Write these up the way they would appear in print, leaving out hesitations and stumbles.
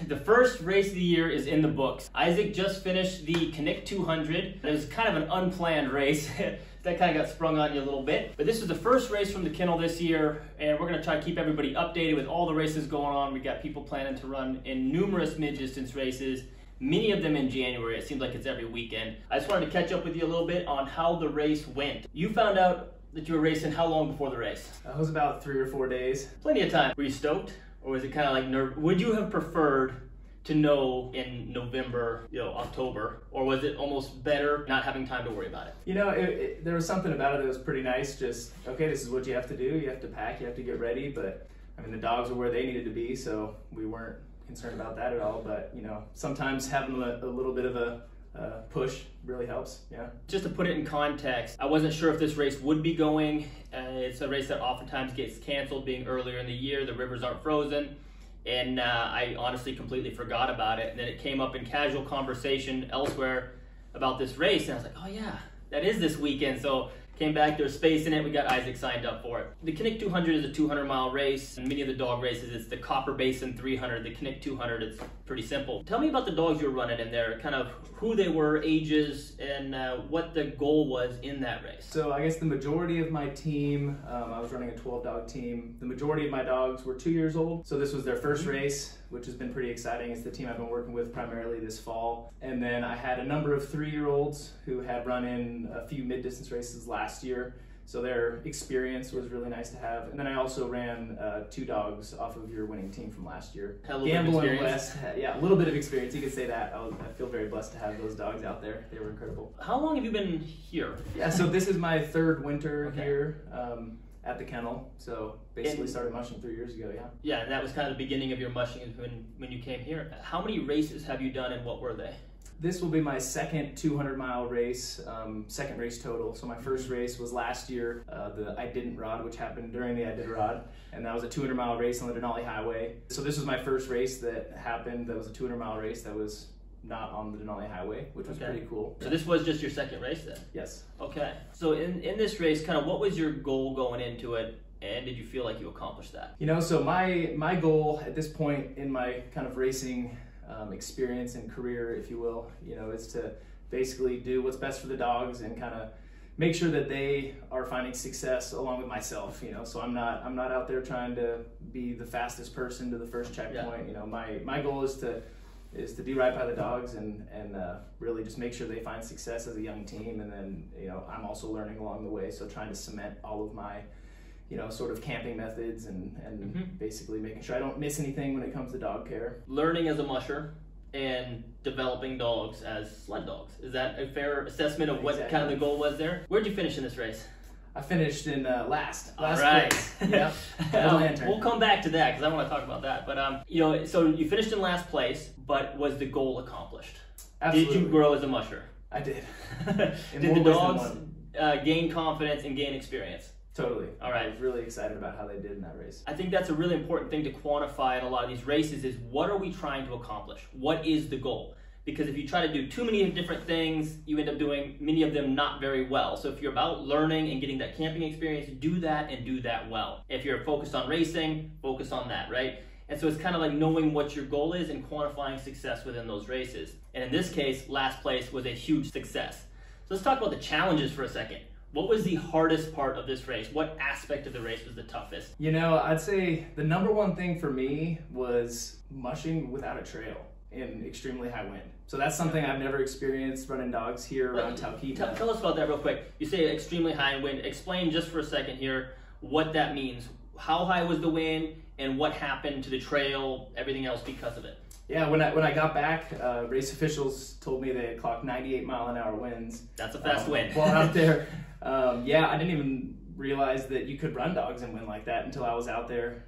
the first race of the year is in the books. Isaac just finished the Connect 200. It was kind of an unplanned race. That kind of got sprung on you a little bit. But this is the first race from the kennel this year, and we're going to try to keep everybody updated with all the races going on. We got people planning to run in numerous mid-distance races, many of them in January. It seems like it's every weekend. I just wanted to catch up with you a little bit on how the race went. You found out that you were racing how long before the race? It was about 3 or 4 days. Plenty of time. Were you stoked? Or was it kind of like nerve? Would you have preferred to know in November, October, or was it almost better not having time to worry about it? You know, there was something about it that was pretty nice. Just, okay, this is what you have to do. You have to pack, you have to get ready. But I mean, the dogs were where they needed to be, so we weren't concerned about that at all. But sometimes having a little bit of a push really helps. Yeah. Just to put it in context, I wasn't sure if this race would be going. It's a race that oftentimes gets canceled, being earlier in the year. The rivers aren't frozen. And I honestly completely forgot about it. And then it came up in casual conversation elsewhere about this race. And I was like, oh yeah, that is this weekend. So came back, there's space in it. We got Isaac signed up for it. The Connect 200 is a 200-mile race. And many of the dog races, it's the Copper Basin 300. The Connect 200, it's pretty simple. Tell me about the dogs you're running in there, kind of who they were, ages, and what the goal was in that race. So I guess the majority of my team, I was running a 12-dog team. The majority of my dogs were 2 years old. So this was their first race, which has been pretty exciting. It's the team I've been working with primarily this fall. And then I had a number of 3-year-olds who had run in a few mid-distance races last year. So their experience was really nice to have. And then I also ran 2 dogs off of your winning team from last year. Gamble and Wes, yeah, a little bit of experience. You could say that. I feel very blessed to have those dogs out there. They were incredible. How long have you been here? Yeah, so this is my 3rd winter here at the kennel. So basically started mushing 3 years ago, yeah. Yeah, and that was kind of the beginning of your mushing when you came here. How many races have you done and what were they? This will be my second 200-mile race, second race total. So my first race was last year, the Iditarod, which happened during the Iditarod, and that was a 200-mile race on the Denali Highway. So this was my first race that happened. That was a 200-mile race that was not on the Denali Highway, which was pretty cool. So this was just your second race then? Yes. Okay. So in this race, kind of what was your goal going into it? And did you feel like you accomplished that? So my goal at this point in my kind of racing experience and career, if you will, is to basically do what's best for the dogs and kind of make sure that they are finding success along with myself. So I'm not out there trying to be the fastest person to the first checkpoint. My goal is to do right by the dogs and really just make sure they find success as a young team, and then I'm also learning along the way. So trying to cement all of my sort of camping methods and basically making sure I don't miss anything when it comes to dog care. Learning as a musher and developing dogs as sled dogs. Is that a fair assessment of what kind of the goal was there? Where'd you finish in this race? I finished in last All right. place. Yeah. We'll come back to that because I want to talk about that. But so you finished in last place, but was the goal accomplished? Absolutely. Did you grow as a musher? I did. Did the dogs gain confidence and gain experience? Totally. All right. I was really excited about how they did in that race. I think that's a really important thing to quantify in a lot of these races is what are we trying to accomplish? What is the goal? Because if you try to do too many different things, you end up doing many of them not very well. So if you're about learning and getting that camping experience, do that and do that well. If you're focused on racing, focus on that, right? And so it's kind of like knowing what your goal is and quantifying success within those races. And in this case, last place was a huge success. So let's talk about the challenges for a second. What was the hardest part of this race? What aspect of the race was the toughest? I'd say the number one thing for me was mushing without a trail in extremely high wind. So that's something I've never experienced running dogs here around Talkeetna. Tell us about that real quick. You say extremely high wind. Explain just for a second here what that means. How high was the wind and what happened to the trail, everything else because of it? Yeah, when I got back, race officials told me they had clocked 98-mile-an-hour winds. That's a fast wind. While out there. I didn't even realize that you could run dogs in wind like that until I was out there.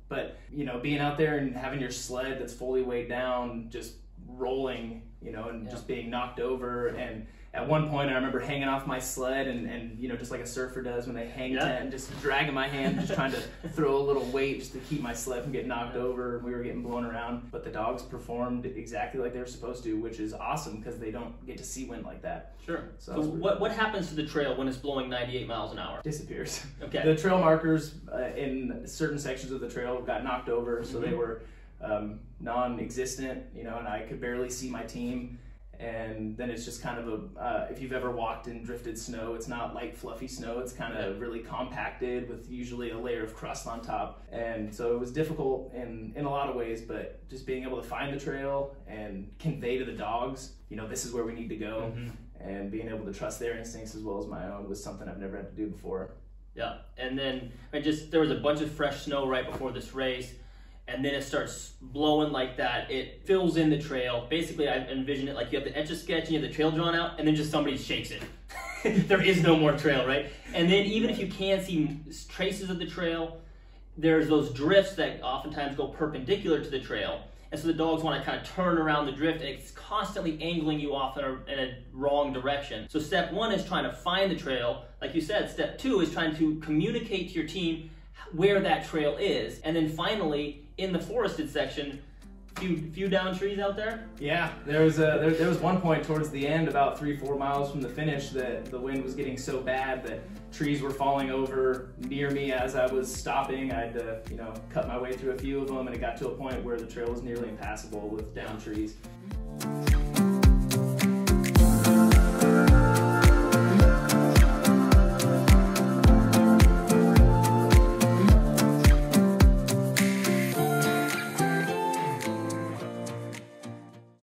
But being out there and having your sled that's fully weighed down, just rolling, and just being knocked over. And at one point I remember hanging off my sled and just like a surfer does when they hang tent, and just dragging my hand, just trying to throw a little weight just to keep my sled from getting knocked over. We were getting blown around, but the dogs performed exactly like they were supposed to, which is awesome because they don't get to see wind like that. Sure. So what happens to the trail when it's blowing 98 miles an hour? Disappears. Okay. The trail markers in certain sections of the trail got knocked over, so they were non-existent, you know, and I could barely see my team. And then it's just kind of if you've ever walked in drifted snow, it's not light fluffy snow, it's kind of really compacted with usually a layer of crust on top. And so it was difficult in a lot of ways, but just being able to find the trail and convey to the dogs, you know, this is where we need to go, and being able to trust their instincts as well as my own was something I've never had to do before. Yeah, and then there was a bunch of fresh snow right before this race, and then it starts blowing like that. It fills in the trail. Basically, I envision it like you have the Etch-a-Sketch and you have the trail drawn out, and then just somebody shakes it. There is no more trail, right? And then even if you can't see traces of the trail, there's those drifts that oftentimes go perpendicular to the trail. And so the dogs want to kind of turn around the drift, and it's constantly angling you off in a wrong direction. So step one is trying to find the trail. Like you said, step two is trying to communicate to your team where that trail is. And then finally, in the forested section, few down trees out there? Yeah, there was one point towards the end, about 3-4 miles from the finish, that the wind was getting so bad that trees were falling over near me as I was stopping. I had to, you know, cut my way through a few of them, and it got to a point where the trail was nearly impassable with down trees.